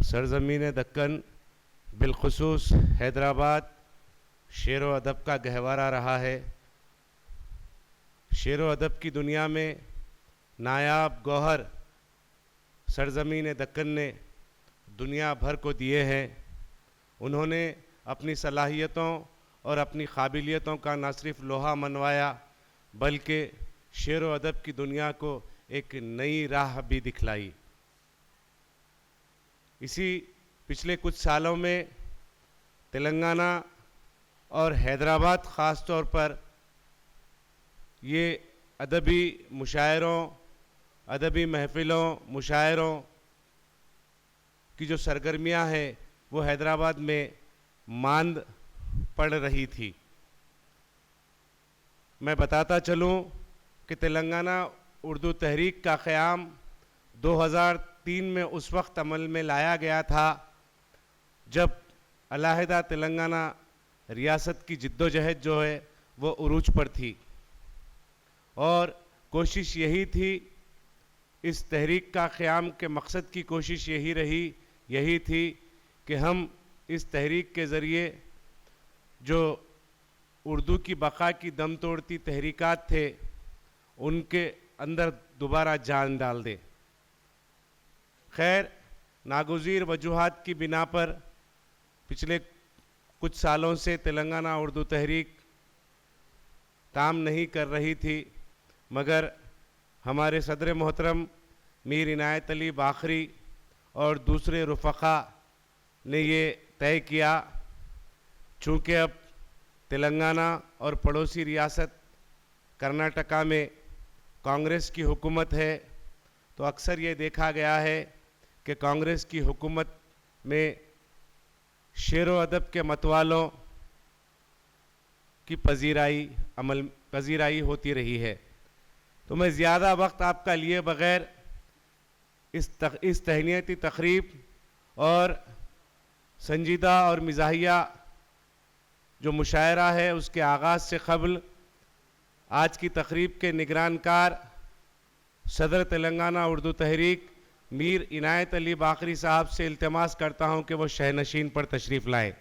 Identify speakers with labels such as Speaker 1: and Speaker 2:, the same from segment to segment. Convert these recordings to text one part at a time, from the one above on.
Speaker 1: सरज़मीन दक्कन बिलखुसूस हैदराबाद शेर व अदब का गहवारा रहा है। शेर व अदब की दुनिया में नायाब गौहर सरज़मीन दक्कन ने दुनिया भर को दिए हैं। उन्होंने अपनी सलाहियतों और अपनी काबिलियतों का न सिर्फ लोहा मनवाया बल्कि शेर व अदब की दुनिया को एक नई राह भी दिखलाई। इसी पिछले कुछ सालों में तेलंगाना और हैदराबाद ख़ास तौर पर ये अदबी मुशायरों, अदबी महफ़िलों, मुशायरों की जो सरगर्मियां हैं वो हैदराबाद में मांद पड़ रही थी। मैं बताता चलूं कि तेलंगाना उर्दू तहरीक का क़याम 2003 में उस वक्त अमल में लाया गया था जब अलहदा तेलंगाना रियासत की जिद्दोजहद जो है वो उरूज पर थी, और कोशिश यही थी, इस तहरीक का क़याम के मकसद की कोशिश यही थी कि हम इस तहरीक के ज़रिए जो उर्दू की बका की दम तोड़ती तहरीकात थे उनके अंदर दोबारा जान डाल दें। खैर, नागुज़ीर वजूहात की बिना पर पिछले कुछ सालों से तेलंगाना उर्दू तहरीक काम नहीं कर रही थी, मगर हमारे सदर मोहतरम मीर इनायत अली बाखरी और दूसरे रुफ़क़ा ने ये तय किया, चूँकि अब तेलंगाना और पड़ोसी रियासत कर्नाटका में कांग्रेस की हुकूमत है, तो अक्सर ये देखा गया है कि कांग्रेस की हुकूमत में शेर व अदब के मतवालों की पजीराई होती रही है। तो मैं ज़्यादा वक्त आपका लिए बग़ैर इस तहनीती तक़रीब और संजीदा और मिज़ाहिया जो मुशायरा है उसके आगाज़ से क़ब्ल आज की तक़रीब के निगरानकार सदर तेलंगाना उर्दू तहरीक मीर इनायत अली बाखरी साहब से इल्तिमास करता हूं कि वो शहनशीन पर तशरीफ़ लाएं।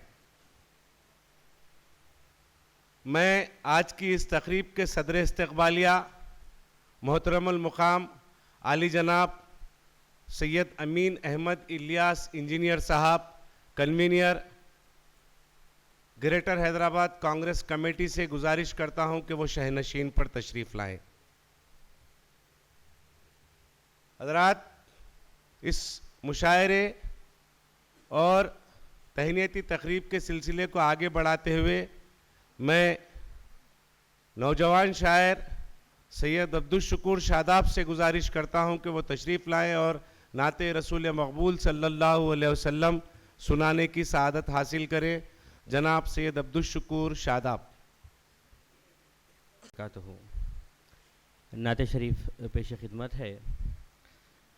Speaker 1: मैं आज की इस तक़रीब के सदर इस्तक़बालिया मोहतरमुल मुक़ाम आली जनाब सैयद अमीन अहमद इलियास इंजीनियर साहब, convener greater Hyderabad Congress committee से गुजारिश करता हूं कि वो शहनशीन पर तशरीफ़ लाएं। हज़रात, इस मुशायरे और तहनीती तक़रीब के सिलसिले को आगे बढ़ाते हुए मैं नौजवान शायर सैयद अब्दुल शुकूर शादाब से गुजारिश करता हूं कि वो तशरीफ़ लाएं और नाते रसूल मक़बूल सल्लल्लाहु अलैहि वसल्लम सुनाने की सआदत हासिल करें। जनाब सैयद अब्दुल शुकूर शादाब।
Speaker 2: नाते शरीफ पेश खिदमत है।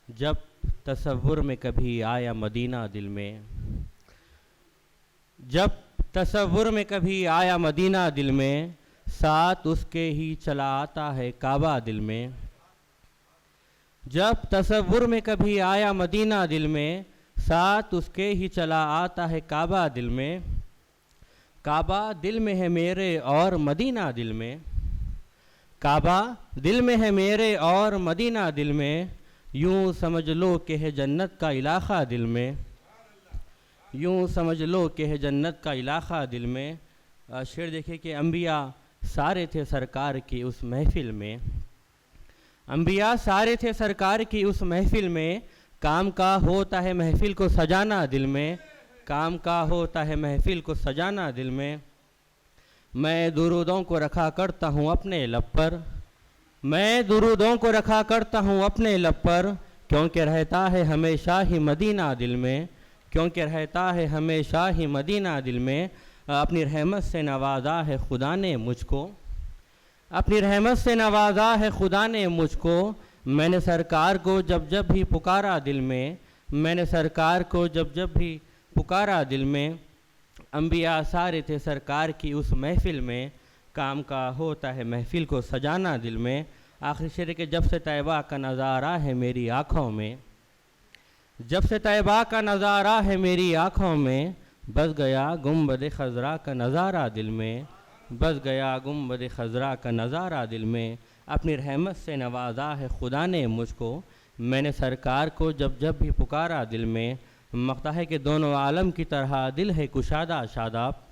Speaker 2: जब तसव्वुर में कभी आया मदीना दिल में, जब तसव्वुर में कभी आया मदीना दिल में, साथ उसके ही चला आता है काबा दिल में। जब तसव्वुर में कभी आया मदीना दिल में, साथ उसके ही चला आता है काबा दिल में। काबा दिल में है मेरे और मदीना दिल में, काबा दिल में है मेरे और मदीना दिल में। यूँ समझ लो कि है जन्नत का इलाक़ा दिल में, यूँ समझ लो कि है जन्नत का इलाक़ा दिल में। शेर देखिए कि अंबिया सारे थे सरकार की उस महफ़िल में, अंबिया सारे थे सरकार की उस महफ़िल में। काम का होता है महफ़िल को सजाना दिल में, काम का होता है महफ़िल को सजाना दिल में। मैं दुरूदों को रखा करता हूँ अपने लब पर, मैं दुरूदों को रखा करता हूँ अपने लब पर। क्योंकि रहता है हमेशा ही मदीना दिल में, क्योंकि रहता है हमेशा ही मदीना दिल में। अपनी रहमत से नवाजा है खुदा ने मुझको, अपनी रहमत से नवाजा है खुदा ने मुझको। मैंने सरकार को जब जब भी पुकारा दिल में, मैंने सरकार को जब जब भी पुकारा दिल में। अंबिया सारे थे सरकार की उस महफ़िल में, काम का होता है महफ़िल को सजाना दिल में। आखिरी शेर के जब से तैबा का नज़ारा है मेरी आँखों में, जब से तैबा का नज़ारा है मेरी आँखों में, बस गया गुंबद खज़रा का नज़ारा दिल में, बस गया गुंबद खज़रा का नज़ारा दिल में। अपनी रहमत से नवाजा है खुदा ने मुझको, मैंने सरकार को जब जब भी पुकारा दिल में। मख्ता है कि दोनों आलम की तरह दिल है कुशादा शादाब,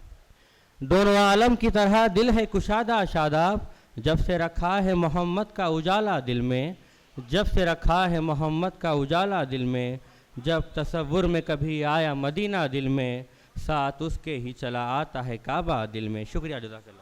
Speaker 2: दोनों आलम की तरह दिल है कुशादा शादाब। जब से रखा है मोहम्मद का उजाला दिल में, जब से रखा है मोहम्मद का उजाला दिल में। जब तसव्वुर में कभी आया मदीना दिल में, साथ उसके ही चला आता है काबा दिल में। शुक्रिया जज़ाकल्लाह।